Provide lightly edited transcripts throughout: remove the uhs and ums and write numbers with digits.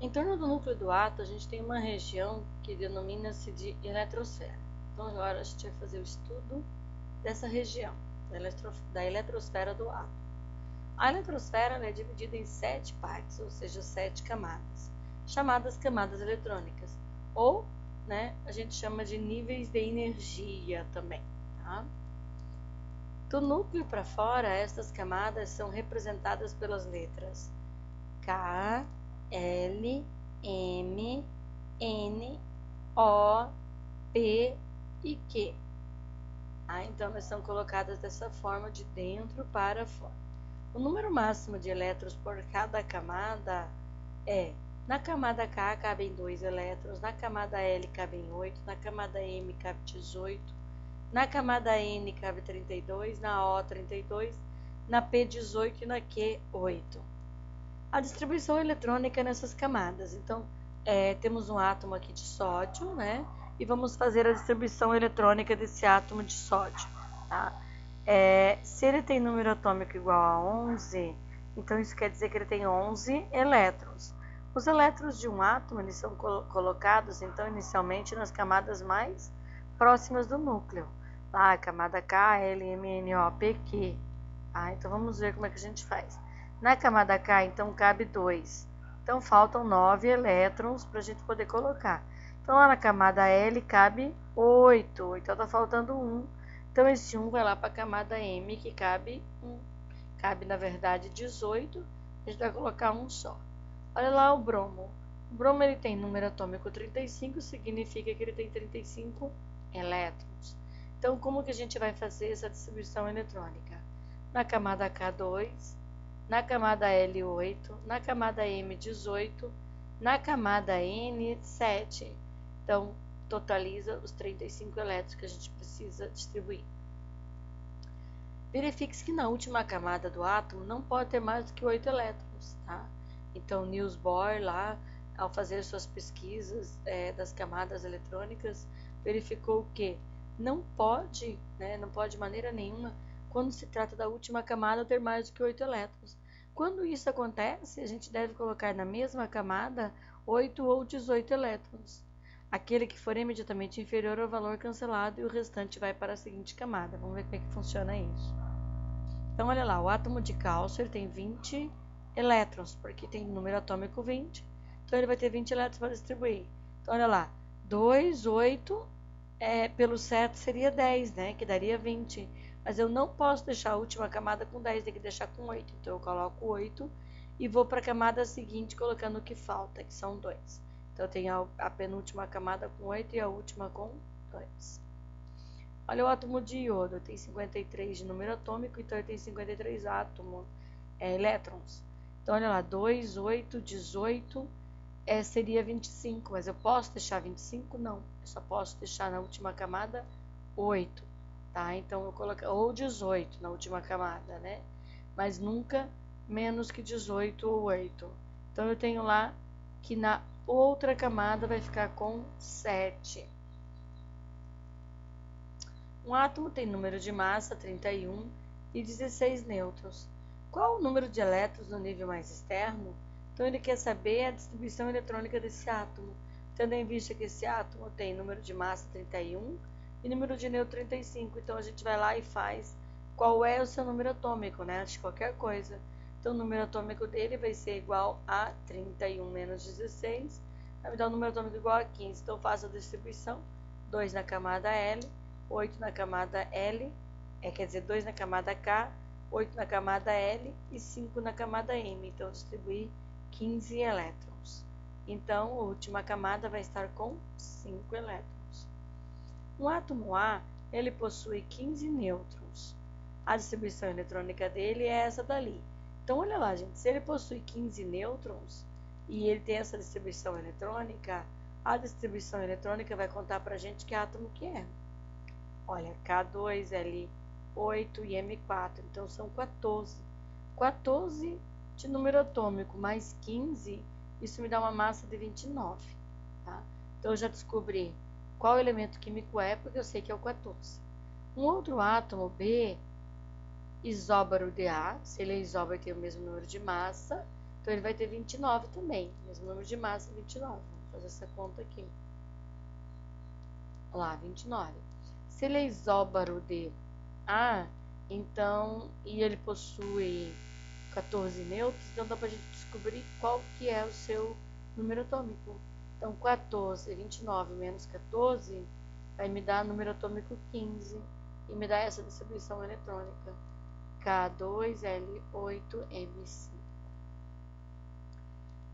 Em torno do núcleo do átomo, a gente tem uma região que denomina-se de eletrosfera. Então, agora a gente vai fazer o estudo dessa região, da eletrosfera do átomo. A eletrosfera é dividida em 7 partes, ou seja, 7 camadas, chamadas camadas eletrônicas, ou a gente chama de níveis de energia também. Tá? Do núcleo para fora, estas camadas são representadas pelas letras K, L, M, N, O, P e Q. Então, elas são colocadas dessa forma, de dentro para fora. O número máximo de elétrons por cada camada é: na camada K cabem 2 elétrons, na camada L cabem 8, na camada M cabe 18, na camada N cabe 32, na O 32, na P 18 e na Q 8. A distribuição eletrônica nessas camadas. Então, temos um átomo aqui de sódio, e vamos fazer a distribuição eletrônica desse átomo de sódio. Tá? Se ele tem número atômico igual a 11, então isso quer dizer que ele tem 11 elétrons. Os elétrons de um átomo, eles são colocados, então, inicialmente nas camadas mais próximas do núcleo. Lá, camada K, L, M, N, O, P, Q. Então, vamos ver como é que a gente faz. Na camada K, então, cabe 2. Então, faltam 9 elétrons para a gente poder colocar. Então, lá na camada L cabe 8. Então, está faltando 1. Então, esse 1 vai lá para a camada M, que cabe 1. Cabe, na verdade, 18. A gente vai colocar 1 só. Olha lá o bromo. O bromo ele tem número atômico 35, significa que ele tem 35 elétrons. Então, como que a gente vai fazer essa distribuição eletrônica? Na camada K2, na camada L8, na camada M18, na camada N7. Então, totaliza os 35 elétrons que a gente precisa distribuir. Verifique que na última camada do átomo não pode ter mais do que 8 elétrons. Tá? Então, Niels Bohr, lá, ao fazer suas pesquisas das camadas eletrônicas, verificou que não pode de maneira nenhuma, quando se trata da última camada, ter mais do que 8 elétrons. Quando isso acontece, a gente deve colocar na mesma camada 8 ou 18 elétrons. Aquele que for imediatamente inferior ao valor cancelado e o restante vai para a seguinte camada. Vamos ver como é que funciona isso. Então, olha lá, o átomo de cálcio tem 20 elétrons, porque tem número atômico 20. Então, ele vai ter 20 elétrons para distribuir. Então, olha lá, 2, 8, pelo 7 seria 10, que daria 20. Mas eu não posso deixar a última camada com 10, tem que deixar com 8. Então, eu coloco 8 e vou para a camada seguinte colocando o que falta, que são 2. Então, eu tenho a penúltima camada com 8 e a última com 2. Olha o átomo de iodo, tem 53 de número atômico, então ele tem 53 elétrons. Então, olha lá, 2, 8, 18, seria 25, mas eu posso deixar 25? Não, eu só posso deixar na última camada 8, tá? Então, eu coloco, ou 18 na última camada, Mas nunca menos que 18 ou 8. Então, eu tenho lá que na outra camada vai ficar com 7. Um átomo tem número de massa 31 e 16 nêutrons. Qual o número de elétrons no nível mais externo? Então, ele quer saber a distribuição eletrônica desse átomo, tendo em vista que esse átomo tem número de massa 31 e número de nêutron 35. Então, a gente vai lá e faz qual é o seu número atômico, de qualquer coisa. Então, o número atômico dele vai ser igual a 31 menos 16, vai me dar um número atômico igual a 15. Então, eu faço a distribuição, 2 na camada L, 8 na camada L, quer dizer, 2 na camada K, 8 na camada L e 5 na camada M. Então, distribuir 15 elétrons. Então, a última camada vai estar com 5 elétrons. Um átomo A, ele possui 15 nêutrons. A distribuição eletrônica dele é essa dali. Então, olha lá, gente, se ele possui 15 nêutrons e ele tem essa distribuição eletrônica, a distribuição eletrônica vai contar para a gente que átomo que é. Olha, K2, L8 e M4, então são 14. 14 de número atômico mais 15, isso me dá uma massa de 29. Tá? Então, eu já descobri qual elemento químico é, porque eu sei que é o 14. Um outro átomo, B, isóbaro de A, se ele é isóbaro tem o mesmo número de massa, Então ele vai ter 29 também, mesmo número de massa, 29. Vamos fazer essa conta aqui. Olha lá, 29. Se ele é isóbaro de A, então, e ele possui 14 nêutrons, então dá pra gente descobrir qual que é o seu número atômico. Então, 14, 29 menos 14 vai me dar número atômico 15 e me dá essa distribuição eletrônica K2L8M5.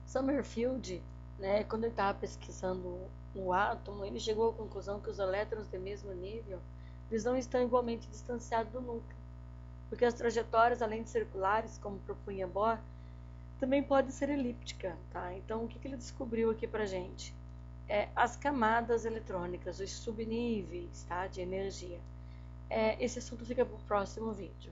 Summerfield, né, quando ele estava pesquisando o átomo, ele chegou à conclusão que os elétrons de mesmo nível eles não estão igualmente distanciados do núcleo, porque as trajetórias, além de circulares, como propunha Bohr, também pode ser elíptica, tá? Então, o que ele descobriu aqui pra gente? As camadas eletrônicas, os subníveis, tá? De energia. Esse assunto fica para o próximo vídeo.